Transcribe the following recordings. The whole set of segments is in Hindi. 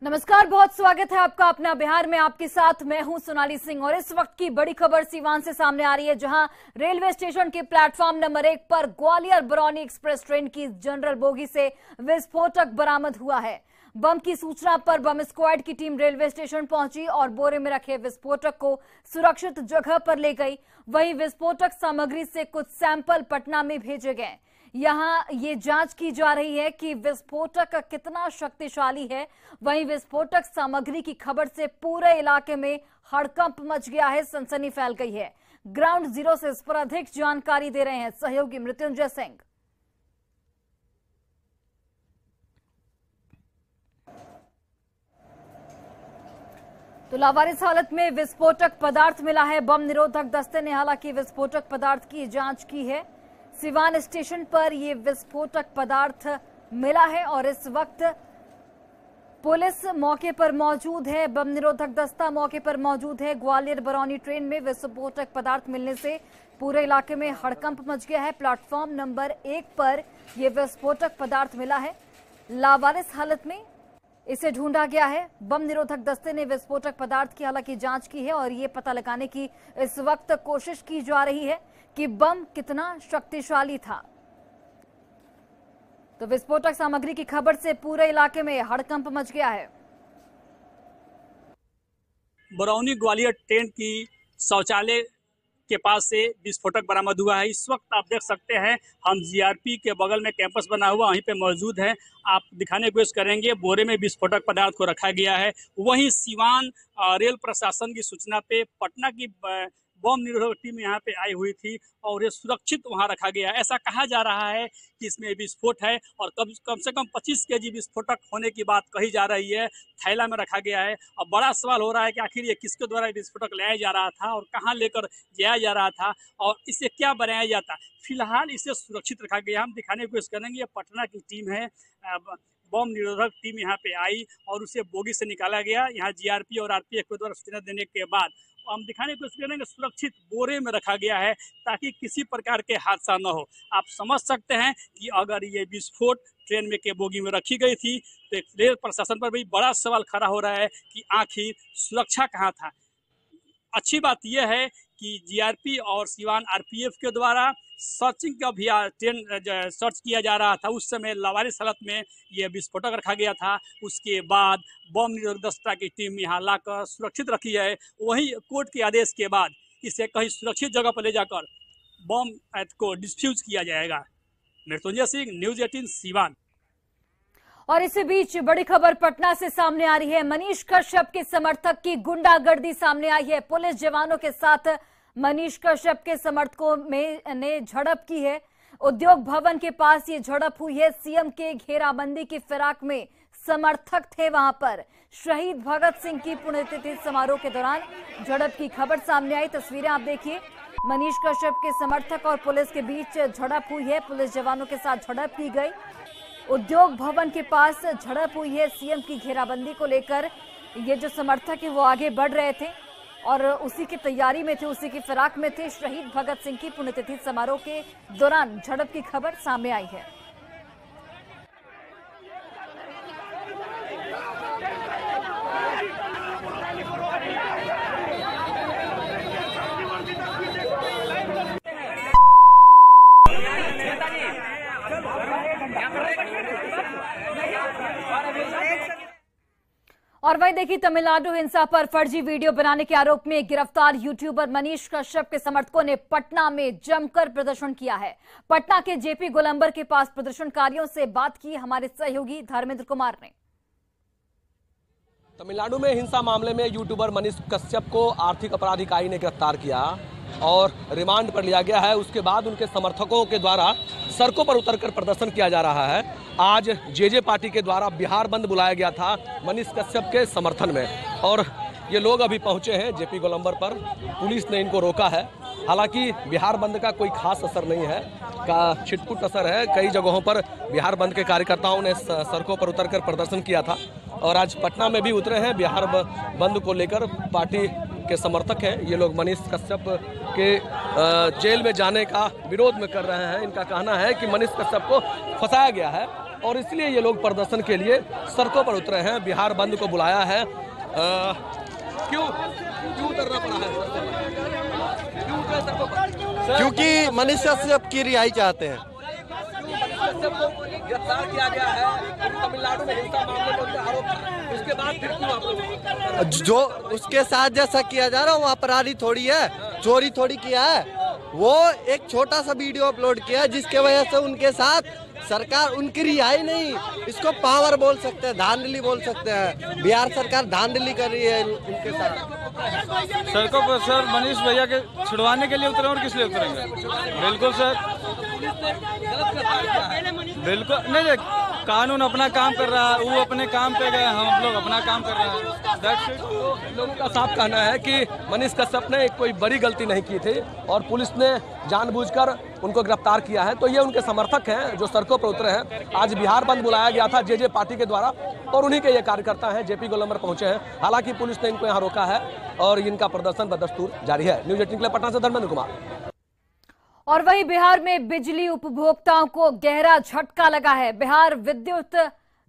नमस्कार, बहुत स्वागत है आपका अपना बिहार में। आपके साथ मैं हूं सोनाली सिंह और इस वक्त की बड़ी खबर सीवान से सामने आ रही है, जहां रेलवे स्टेशन के प्लेटफॉर्म नंबर 1 पर ग्वालियर बरौनी एक्सप्रेस ट्रेन की जनरल बोगी से विस्फोटक बरामद हुआ है। बम की सूचना पर बम स्क्वाड की टीम रेलवे स्टेशन पहुंची और बोरे में रखे विस्फोटक को सुरक्षित जगह पर ले गई। वहीं विस्फोटक सामग्री से कुछ सैंपल पटना में भेजे गए। यहां ये जांच की जा रही है कि विस्फोटक कितना शक्तिशाली है। वहीं विस्फोटक सामग्री की खबर से पूरे इलाके में हड़कंप मच गया है, सनसनी फैल गई है। ग्राउंड जीरो से इस पर अधिक जानकारी दे रहे हैं सहयोगी मृत्युंजय सिंह। तो लावारिस हालत में विस्फोटक पदार्थ मिला है। बम निरोधक दस्ते ने हालांकि विस्फोटक पदार्थ की जांच की है। सिवान स्टेशन पर यह विस्फोटक पदार्थ मिला है और इस वक्त पुलिस मौके पर मौजूद है। बम निरोधक दस्ता मौके पर मौजूद है। ग्वालियर बरौनी ट्रेन में विस्फोटक पदार्थ मिलने से पूरे इलाके में हड़कंप मच गया है। प्लेटफॉर्म नंबर 1 पर यह विस्फोटक पदार्थ मिला है। लावारिस हालत में इसे ढूंढा गया है। बम निरोधक दस्ते ने विस्फोटक पदार्थ की हालांकि जांच की है और ये पता लगाने की इस वक्त कोशिश की जा रही है कि बम कितना शक्तिशाली था। तो विस्फोटक सामग्री की खबर से पूरे इलाके में हड़कंप मच गया है। बरौनी ग्वालियर ट्रेन की शौचालय के पास से विस्फोटक बरामद हुआ है। इस वक्त आप देख सकते हैं हम जीआरपी के बगल में कैंपस बना हुआ वहीं पे मौजूद है। आप दिखाने की कोशिश करेंगे, बोरे में विस्फोटक पदार्थ को रखा गया है। वहीं सिवान रेल प्रशासन की सूचना पे पटना की बम निरोधक टीम यहाँ पे आई हुई थी और ये सुरक्षित वहाँ रखा गया है। ऐसा कहा जा रहा है कि इसमें विस्फोट है और कम से कम 25 केजी विस्फोटक होने की बात कही जा रही है। थैला में रखा गया है। अब बड़ा सवाल हो रहा है कि आखिर ये किसके द्वारा विस्फोटक लाया जा रहा था और कहाँ लेकर जाया जा रहा था और इससे क्या बनाया जाता। फिलहाल इसे सुरक्षित रखा गया। हम दिखाने की कोशिश करेंगे, ये पटना की टीम है। बम निरोधक टीम यहाँ पे आई और उसे बोगी से निकाला गया। यहाँ जीआरपी और आरपीएफ के द्वारा सूचना देने के बाद हम दिखाने की कोशिश करेंगे, सुरक्षित बोरे में रखा गया है ताकि किसी प्रकार के हादसा न हो। आप समझ सकते हैं कि अगर ये विस्फोट ट्रेन में के बोगी में रखी गई थी तो रेल प्रशासन पर भी बड़ा सवाल खड़ा हो रहा है कि आखिर सुरक्षा कहाँ था। अच्छी बात यह है कि जीआरपी और सिवान आरपीएफ के द्वारा सर्चिंग का भी ट्रेन सर्च किया जा रहा था। उस समय लावारिस हालत में यह विस्फोटक रखा गया था। उसके बाद बम निरोधक दस्ता की टीम यहाँ लाकर सुरक्षित रखी है। वहीं कोर्ट के आदेश के बाद इसे कहीं सुरक्षित जगह पर ले जाकर बम को डिस्फ्यूज किया जाएगा। मृत्युंजय सिंह, न्यूज़ 18 सिवान। और इसी बीच बड़ी खबर पटना से सामने आ रही है। मनीष कश्यप के समर्थक की गुंडागर्दी सामने आई है। पुलिस जवानों के साथ मनीष कश्यप के समर्थकों ने झड़प की है। उद्योग भवन के पास ये झड़प हुई है। सीएम के घेराबंदी की फिराक में समर्थक थे वहां पर। शहीद भगत सिंह की पुण्यतिथि समारोह के दौरान झड़प की खबर सामने आई। तस्वीरें आप देखिए, मनीष कश्यप के समर्थक और पुलिस के बीच झड़प हुई है। पुलिस जवानों के साथ झड़प की गई। उद्योग भवन के पास झड़प हुई है। सीएम की घेराबंदी को लेकर ये जो समर्थक है वो आगे बढ़ रहे थे और उसी की तैयारी में थे, उसी की फिराक में थे। शहीद भगत सिंह की पुण्यतिथि समारोह के दौरान झड़प की खबर सामने आई है। और वहीं देखिए, तमिलनाडु हिंसा पर फर्जी वीडियो बनाने के आरोप में गिरफ्तार यूट्यूबर मनीष कश्यप के समर्थकों ने पटना में जमकर प्रदर्शन किया है। पटना के जेपी गोलंबर के पास प्रदर्शनकारियों से बात की हमारे सहयोगी धर्मेंद्र कुमार ने। तमिलनाडु में हिंसा मामले में यूट्यूबर मनीष कश्यप को आर्थिक अपराध इकाई ने गिरफ्तार किया और रिमांड पर लिया गया है। उसके बाद उनके समर्थकों के द्वारा सड़कों पर उतरकर प्रदर्शन किया जा रहा है। आज जेजे पार्टी के द्वारा बिहार बंद बुलाया गया था मनीष कश्यप के समर्थन में और ये लोग अभी पहुंचे हैं जेपी गोलंबर पर। पुलिस ने इनको रोका है। हालांकि बिहार बंद का कोई खास असर नहीं है, का छिटपुट असर है। कई जगहों पर बिहार बंद के कार्यकर्ताओं ने सड़कों पर उतरकर प्रदर्शन किया था और आज पटना में भी उतरे हैं बिहार बंद को लेकर। पार्टी के समर्थक हैं ये लोग, मनीष कश्यप के जेल में जाने का विरोध में कर रहे हैं। इनका कहना है कि मनीष कश्यप को फंसाया गया है और इसलिए ये लोग प्रदर्शन के लिए सड़कों पर उतरे हैं, बिहार बंद को बुलाया है। क्यों उतरना पड़ा है सड़कों पर? क्यों उतरे सड़कों पर? क्योंकि मनीष कश्यप की रिहाई चाहते हैं। गिरफ्तार किया गया है तमिलनाडु में हिंसा मामले में, उनका आरोप था। उसके बाद फिर क्यों आप लोग जो उसके साथ जैसा किया जा रहा है वो अपराधी थोड़ी है, चोरी थोड़ी किया है। वो एक छोटा सा वीडियो अपलोड किया है जिसके वजह से उनके साथ सरकार, उनकी रिहाई नहीं, इसको पावर बोल सकते हैं, धांधली बोल सकते हैं। बिहार सरकार धांधली कर रही है उनके साथ। सड़कों पर सर मनीष भैया के छुड़वाने के लिए उतरे और किस लिए उतरेंगे? बिल्कुल सर, बिल्कुल नहीं, कानून अपना काम कर रहा है, वो अपने काम पे गए, हम लोग अपना काम कर रहे हैं। That's it. लोगों का साफ कहना है कि मनीष कश्यप ने कोई बड़ी गलती नहीं की थी और पुलिस ने जानबूझकर उनको गिरफ्तार किया है। तो ये उनके समर्थक हैं जो सड़कों पर उतरे हैं। आज बिहार बंद बुलाया गया था जे पार्टी के द्वारा और उन्हीं के ये कार्यकर्ता हैं जेपी गोलंबर पहुंचे हैं। हालांकि पुलिस ने इनको यहाँ रोका है और इनका प्रदर्शन बदस्तूर जारी है। न्यूज 18 के लिए पटना से धर्मेंद्र कुमार। और वहीं बिहार में बिजली उपभोक्ताओं को गहरा झटका लगा है। बिहार विद्युत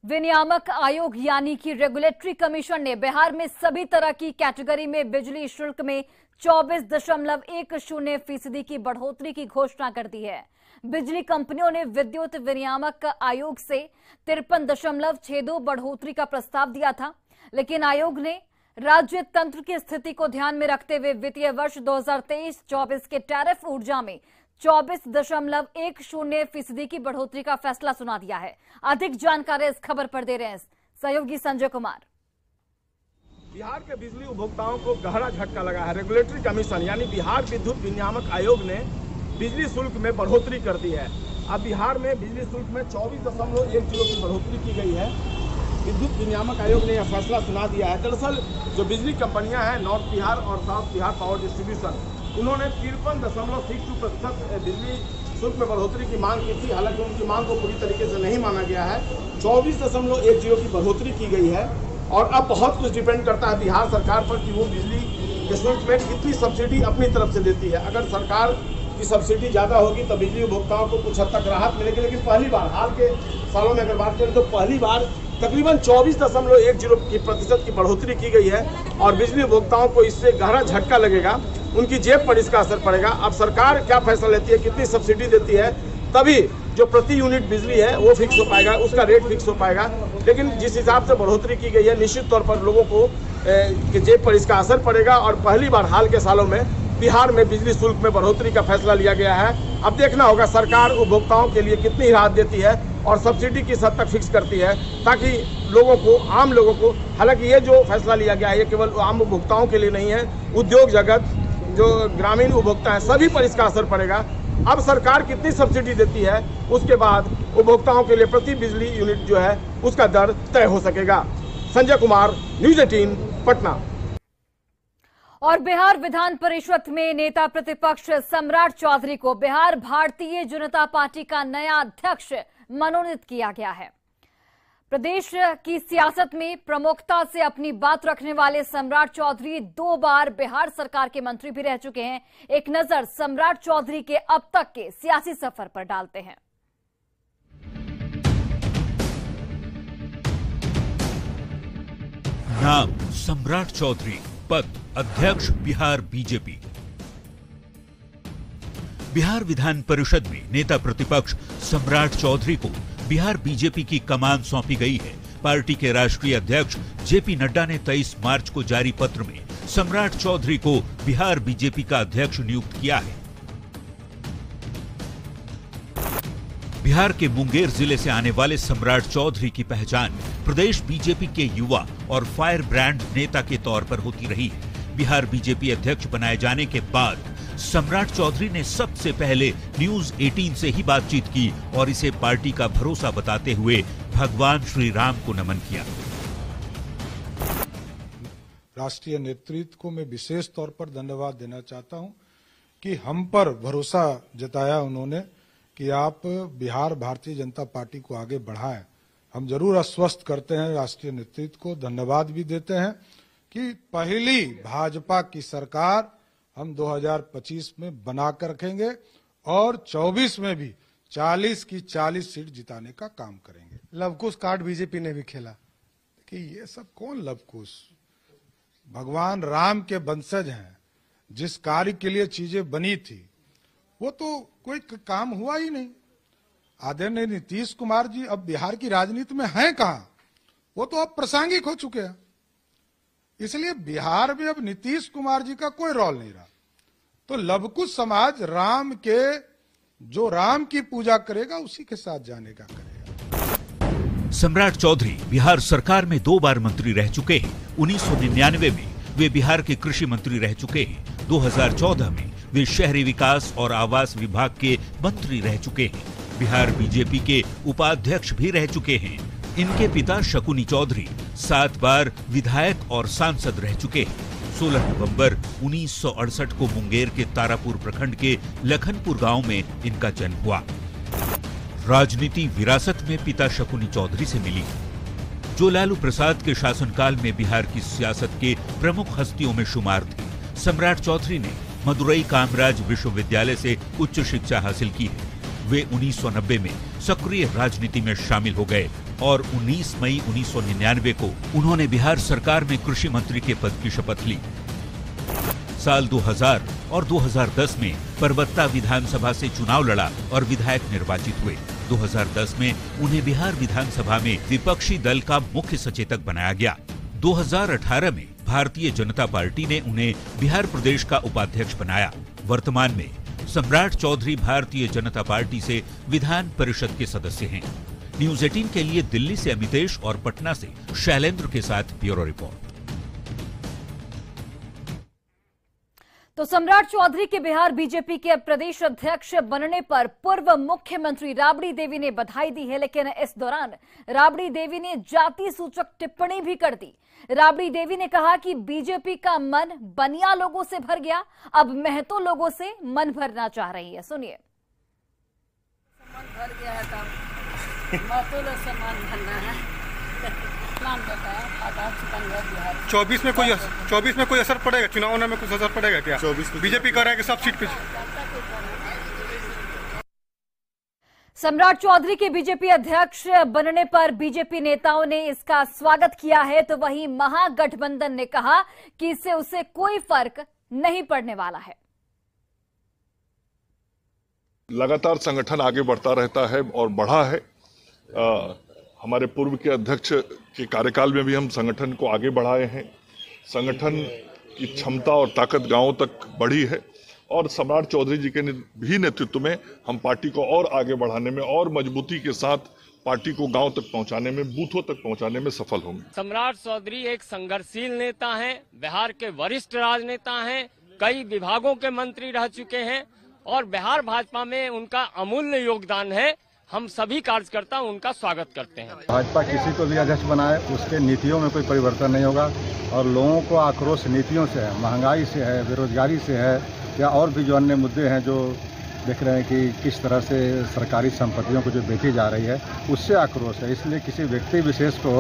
विनियामक आयोग यानी कि रेगुलेटरी कमीशन ने बिहार में सभी तरह की कैटेगरी में बिजली शुल्क में 24.10% की बढ़ोतरी की घोषणा कर दी है। बिजली कंपनियों ने विद्युत विनियामक आयोग से 53.62 बढ़ोतरी का प्रस्ताव दिया था, लेकिन आयोग ने राज्य तंत्र की स्थिति को ध्यान में रखते हुए वित्तीय वर्ष 2023-24 के टैरिफ ऊर्जा में 24.10% की बढ़ोतरी का फैसला सुना दिया है। अधिक जानकारी इस खबर पर दे रहे हैं सहयोगी संजय कुमार। बिहार के बिजली उपभोक्ताओं को गहरा झटका लगा है। रेगुलेटरी कमीशन यानी बिहार विद्युत विनियामक आयोग ने बिजली शुल्क में बढ़ोतरी कर दी है। अब बिहार में बिजली शुल्क में 24.10 की बढ़ोतरी की गई है। विद्युत विनियामक आयोग ने यह फैसला सुना दिया है। दरअसल जो बिजली कंपनियां हैं नॉर्थ बिहार और साउथ बिहार पावर डिस्ट्रीब्यूशन, उन्होंने 53.62% बिजली शुल्क में बढ़ोतरी की मांग की थी। हालांकि उनकी मांग को पूरी तरीके से नहीं माना गया है। 24.10 की बढ़ोतरी की गई है और अब बहुत कुछ डिपेंड करता है बिहार सरकार पर कि वो बिजली के शुल्क में कितनी सब्सिडी अपनी तरफ से देती है। अगर सरकार की सब्सिडी ज़्यादा होगी तो बिजली उपभोक्ताओं को कुछ हद तक राहत मिलेगी। लेकिन पहली बार हाल के सालों में अगर बात करें तो पहली बार तकरीबन 24.10% की बढ़ोतरी की गई है और बिजली उपभोक्ताओं को इससे गहरा झटका लगेगा। उनकी जेब पर इसका असर पड़ेगा। अब सरकार क्या फैसला लेती है, कितनी सब्सिडी देती है, तभी जो प्रति यूनिट बिजली है वो फिक्स हो पाएगा, उसका रेट फिक्स हो पाएगा। लेकिन जिस हिसाब से बढ़ोतरी की गई है निश्चित तौर पर लोगों को जेब पर इसका असर पड़ेगा और पहली बार हाल के सालों में बिहार में बिजली शुल्क में बढ़ोतरी का फैसला लिया गया है। अब देखना होगा सरकार उपभोक्ताओं के लिए कितनी राहत देती है और सब्सिडी किस हद तक फिक्स करती है, ताकि लोगों को, आम लोगों को, हालांकि ये जो फैसला लिया गया है ये केवल आम उपभोक्ताओं के लिए नहीं है, उद्योग जगत, जो ग्रामीण उपभोक्ता है, सभी पर इसका असर पड़ेगा। अब सरकार कितनी सब्सिडी देती है उसके बाद उपभोक्ताओं के लिए प्रति बिजली यूनिट जो है उसका दर तय हो सकेगा। संजय कुमार, न्यूज 18 पटना। और बिहार विधान परिषद में नेता प्रतिपक्ष सम्राट चौधरी को बिहार भारतीय जनता पार्टी का नया अध्यक्ष मनोनीत किया गया है। प्रदेश की सियासत में प्रमुखता से अपनी बात रखने वाले सम्राट चौधरी 2 बार बिहार सरकार के मंत्री भी रह चुके हैं। एक नजर सम्राट चौधरी के अब तक के सियासी सफर पर डालते हैं। नाम सम्राट चौधरी, पद अध्यक्ष बिहार बीजेपी। बिहार विधान परिषद में नेता प्रतिपक्ष सम्राट चौधरी को बिहार बीजेपी की कमान सौंपी गई है। पार्टी के राष्ट्रीय अध्यक्ष जेपी नड्डा ने 23 मार्च को जारी पत्र में सम्राट चौधरी को बिहार बीजेपी का अध्यक्ष नियुक्त किया है। बिहार के मुंगेर जिले से आने वाले सम्राट चौधरी की पहचान प्रदेश बीजेपी के युवा और फायर ब्रांड नेता के तौर पर होती रही है। बिहार बीजेपी अध्यक्ष बनाए जाने के बाद सम्राट चौधरी ने सबसे पहले न्यूज 18 से ही बातचीत की और इसे पार्टी का भरोसा बताते हुए भगवान श्री राम को नमन किया। राष्ट्रीय नेतृत्व को मैं विशेष तौर पर धन्यवाद देना चाहता हूं कि हम पर भरोसा जताया उन्होंने कि आप बिहार भारतीय जनता पार्टी को आगे बढ़ाएं। हम जरूर आश्वस्त करते हैं राष्ट्रीय नेतृत्व को, धन्यवाद भी देते हैं कि पहली भाजपा की सरकार हम 2025 में बना कर रखेंगे और 24 में भी 40 की 40 सीट जिताने का काम करेंगे। लवकुश कार्ड बीजेपी ने भी खेला। कि ये सब कौन लवकुश? भगवान राम के वंशज हैं। जिस कार्य के लिए चीजें बनी थी वो तो कोई काम हुआ ही नहीं। आदरणीय नीतीश कुमार जी अब बिहार की राजनीति में हैं कहां? वो तो अब प्रासंगिक हो चुके हैं। इसलिए बिहार में अब नीतीश कुमार जी का कोई रोल नहीं रहा। तो लवकुश समाज राम के जो राम की पूजा करेगा उसी के साथ जाने का करेगा। सम्राट चौधरी बिहार सरकार में 2 बार मंत्री रह चुके हैं। 1999 में वे बिहार के कृषि मंत्री रह चुके हैं। 2014 में वे शहरी विकास और आवास विभाग के मंत्री रह चुके हैं। बिहार बीजेपी के उपाध्यक्ष भी रह चुके हैं। इनके पिता शकुनी चौधरी 7 बार विधायक और सांसद रह चुके हैं। 16 नवंबर 1968 को मुंगेर के तारापुर प्रखंड के लखनपुर गांव में इनका जन्म हुआ। राजनीति विरासत में पिता शकुनी चौधरी से मिली, जो लालू प्रसाद के शासनकाल में बिहार की सियासत के प्रमुख हस्तियों में शुमार थे। सम्राट चौधरी ने मदुरई कामराज विश्वविद्यालय से उच्च शिक्षा हासिल की है। वे 1990 में सक्रिय राजनीति में शामिल हो गए और 19 मई 1999 को उन्होंने बिहार सरकार में कृषि मंत्री के पद की शपथ ली। साल 2000 और 2010 में परबत्ता विधानसभा से चुनाव लड़ा और विधायक निर्वाचित हुए। 2010 में उन्हें बिहार विधानसभा में विपक्षी दल का मुख्य सचेतक बनाया गया। 2018 में भारतीय जनता पार्टी ने उन्हें बिहार प्रदेश का उपाध्यक्ष बनाया। वर्तमान में सम्राट चौधरी भारतीय जनता पार्टी से विधान परिषद के सदस्य हैं। न्यूज 18 के लिए दिल्ली से अमितेश और पटना से शैलेंद्र के साथ ब्यूरो रिपोर्ट। तो सम्राट चौधरी के बिहार बीजेपी के प्रदेश अध्यक्ष बनने पर पूर्व मुख्यमंत्री राबड़ी देवी ने बधाई दी है, लेकिन इस दौरान राबड़ी देवी ने जाति सूचक टिप्पणी भी कर दी। राबड़ी देवी ने कहा कि बीजेपी का मन बनिया लोगों से भर गया, अब महतो लोगों से मन भरना चाह रही है। सुनिए। मन भर गया है तो महतो लोग से मन भरना है। 24 में कोई असर पड़ेगा? चुनाव में कुछ असर पड़ेगा क्या? 24 बीजेपी कह रहा है कि सब सीट पे। सम्राट चौधरी के बीजेपी अध्यक्ष बनने पर बीजेपी नेताओं ने इसका स्वागत किया है, तो वहीं महागठबंधन ने कहा कि इससे उसे कोई फर्क नहीं पड़ने वाला है। लगातार संगठन आगे बढ़ता रहता है और बढ़ा है। हमारे पूर्व के अध्यक्ष के कार्यकाल में भी हम संगठन को आगे बढ़ाए हैं। संगठन की क्षमता और ताकत गांवों तक बढ़ी है और सम्राट चौधरी जी के भी नेतृत्व में हम पार्टी को और आगे बढ़ाने में और मजबूती के साथ पार्टी को गांव तक पहुंचाने में, बूथों तक पहुंचाने में सफल होंगे। सम्राट चौधरी एक संघर्षशील नेता हैं, बिहार के वरिष्ठ राजनेता हैं, कई विभागों के मंत्री रह चुके हैं और बिहार भाजपा में उनका अमूल्य योगदान है। हम सभी कार्यकर्ता उनका स्वागत करते हैं। भाजपा किसी को भी अध्यक्ष बनाए, उसके नीतियों में कोई परिवर्तन नहीं होगा और लोगों को आक्रोश नीतियों से है, महंगाई से है, बेरोजगारी से है या और भी जो अन्य मुद्दे हैं जो देख रहे हैं कि किस तरह से सरकारी संपत्तियों को जो बेची जा रही है, उससे आक्रोश है। इसलिए किसी व्यक्ति विशेष को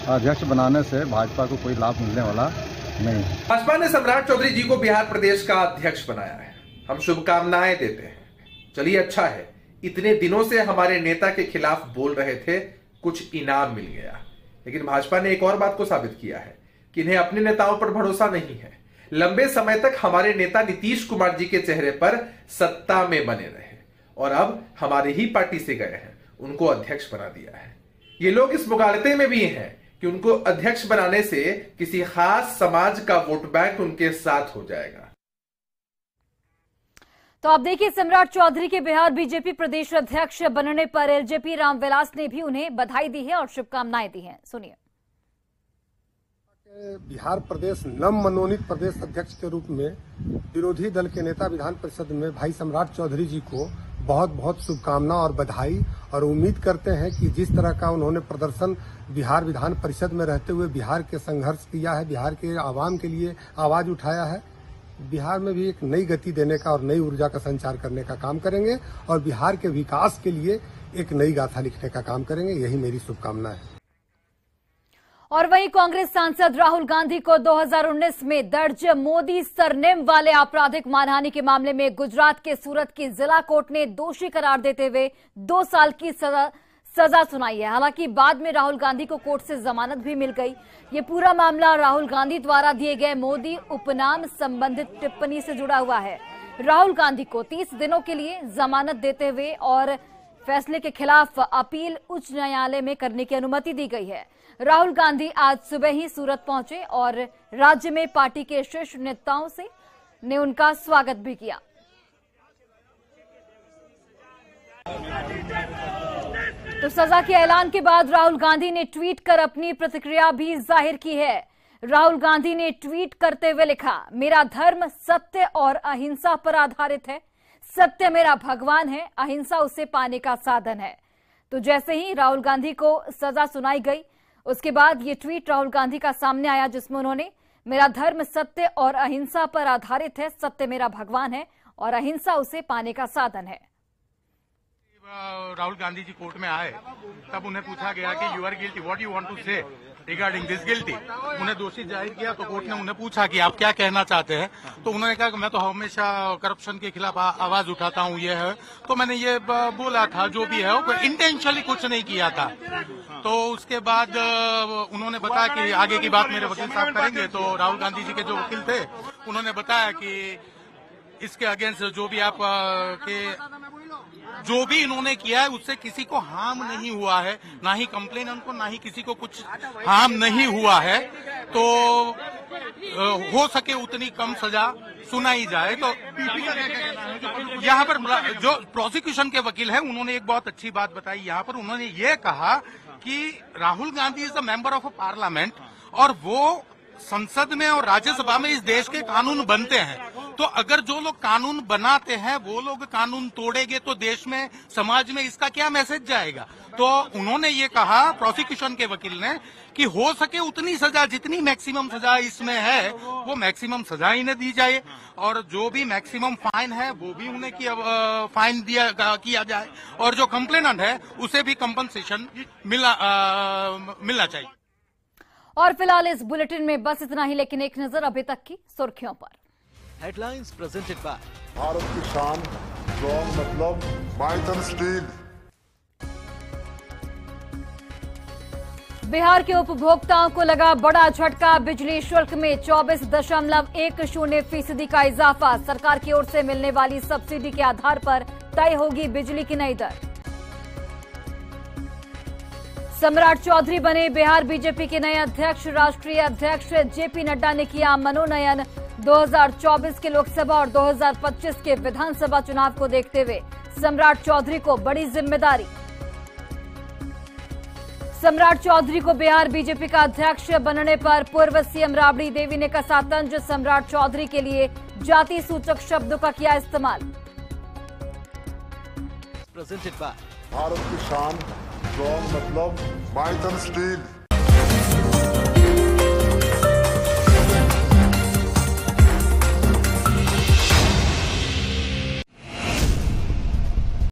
अध्यक्ष बनाने से भाजपा को कोई लाभ मिलने वाला नहीं है। भाजपा ने सम्राट चौधरी जी को बिहार प्रदेश का अध्यक्ष बनाया है। हम शुभकामनाएं देते हैं। चलिए, अच्छा है, इतने दिनों से हमारे नेता के खिलाफ बोल रहे थे, कुछ इनाम मिल गया। लेकिन भाजपा ने एक और बात को साबित किया है कि इन्हें अपने नेताओं पर भरोसा नहीं है। लंबे समय तक हमारे नेता नीतीश कुमार जी के चेहरे पर सत्ता में बने रहे और अब हमारी ही पार्टी से गए हैं, उनको अध्यक्ष बना दिया है। ये लोग इस मुगालते में भी हैं कि उनको अध्यक्ष बनाने से किसी खास समाज का वोट बैंक उनके साथ हो जाएगा। तो आप देखिए, सम्राट चौधरी के बिहार बीजेपी प्रदेश अध्यक्ष बनने पर एलजेपी रामविलास ने भी उन्हें बधाई दी है और शुभकामनाएं दी हैं। सुनिए। बिहार प्रदेश नव मनोनीत प्रदेश अध्यक्ष के रूप में विरोधी दल के नेता विधान परिषद में भाई सम्राट चौधरी जी को बहुत बहुत शुभकामना और बधाई, और उम्मीद करते हैं कि जिस तरह का उन्होंने प्रदर्शन बिहार विधान परिषद में रहते हुए बिहार के संघर्ष किया है, बिहार के आवाम के लिए आवाज उठाया है, बिहार में भी एक नई गति देने का और नई ऊर्जा का संचार करने का काम करेंगे और बिहार के विकास के लिए एक नई गाथा लिखने का काम करेंगे। यही मेरी शुभकामना है। और वहीं कांग्रेस सांसद राहुल गांधी को 2019 में दर्ज मोदी सरनेम वाले आपराधिक मानहानि के मामले में गुजरात के सूरत की जिला कोर्ट ने दोषी करार देते हुए 2 साल की सजा सुनाई है। हालांकि बाद में राहुल गांधी को कोर्ट से जमानत भी मिल गई। ये पूरा मामला राहुल गांधी द्वारा दिए गए मोदी उपनाम संबंधित टिप्पणी से जुड़ा हुआ है। राहुल गांधी को 30 दिनों के लिए जमानत देते हुए और फैसले के खिलाफ अपील उच्च न्यायालय में करने की अनुमति दी गई है। राहुल गांधी आज सुबह ही सूरत पहुंचे और राज्य में पार्टी के शीर्ष नेताओं ने उनका स्वागत भी किया। तो सजा के ऐलान के बाद राहुल गांधी ने ट्वीट कर अपनी प्रतिक्रिया भी जाहिर की है। राहुल गांधी ने ट्वीट करते हुए लिखा, मेरा धर्म सत्य और अहिंसा पर आधारित है। सत्य मेरा भगवान है, अहिंसा उसे पाने का साधन है। तो जैसे ही राहुल गांधी को सजा सुनाई गई, उसके बाद ये ट्वीट राहुल गांधी का सामने आया, जिसमें उन्होंने मेरा धर्म सत्य और अहिंसा पर आधारित है, सत्य मेरा भगवान है और अहिंसा उसे पाने का साधन है। राहुल गांधी जी कोर्ट में आए तब उन्हें पूछा गया कि you are guilty, what you want to say regarding this guilty. उन्हें दोषी जाहिर किया तो कोर्ट ने उन्हें पूछा कि आप क्या कहना चाहते हैं। तो उन्होंने कहा कि मैं तो हमेशा करप्शन के खिलाफ आवाज उठाता हूँ, ये है। तो मैंने ये बोला था, जो भी है वो इंटेंशनली कुछ नहीं किया था। तो उसके बाद उन्होंने बताया कि आगे की बात मेरे वकील साहब करेंगे। तो राहुल गांधी जी के जो वकील थे उन्होंने बताया कि इसके अगेंस्ट जो भी आप जो भी इन्होंने किया है उससे किसी को हार्म नहीं हुआ है, ना ही कंप्लेनेंट को, ना ही किसी को कुछ हार्म नहीं हुआ है। तो हो सके उतनी कम सजा सुनाई जाए। तो यहाँ पर जो प्रोसिक्यूशन के वकील हैं उन्होंने एक बहुत अच्छी बात बताई। यहाँ पर उन्होंने ये कहा कि Rahul Gandhi is a member of a parliament और वो संसद में और राज्यसभा में इस देश के कानून बनते हैं। तो अगर जो लोग कानून बनाते हैं वो लोग कानून तोड़ेंगे तो देश में, समाज में इसका क्या मैसेज जाएगा। तो उन्होंने ये कहा, प्रोसिक्यूशन के वकील ने, कि हो सके उतनी सजा, जितनी मैक्सिमम सजा इसमें है वो मैक्सिमम सजा इन्हें दी जाए और जो भी मैक्सिमम फाइन है वो भी उन्हें फाइन किया जाए और जो कंप्लेनेंट है उसे भी कंपनसेशन मिलना चाहिए। और फिलहाल इस बुलेटिन में बस इतना ही, लेकिन एक नजर अभी तक की सुर्खियों पर। हेडलाइंस प्रेजेंटेड बाय भारत की शान, स्ट्रॉन्ग मतलब माइथन स्टील। बिहार के उपभोक्ताओं को लगा बड़ा झटका, बिजली शुल्क में 24.10% का इजाफा। सरकार की ओर से मिलने वाली सब्सिडी के आधार पर तय होगी बिजली की नई दर। सम्राट चौधरी बने बिहार बीजेपी के नए अध्यक्ष। राष्ट्रीय अध्यक्ष जेपी नड्डा ने किया मनोनयन। 2024 के लोकसभा और 2025 के विधानसभा चुनाव को देखते हुए सम्राट चौधरी को बड़ी जिम्मेदारी। सम्राट चौधरी को बिहार बीजेपी का अध्यक्ष बनने पर पूर्व सीएम राबड़ी देवी ने कसा तंज। सम्राट चौधरी के लिए जाति सूचक शब्दों का किया इस्तेमाल। प्रेजेंटेड बाय भारत की शान, स्ट्रॉन्ग मतलब माइथन स्टील।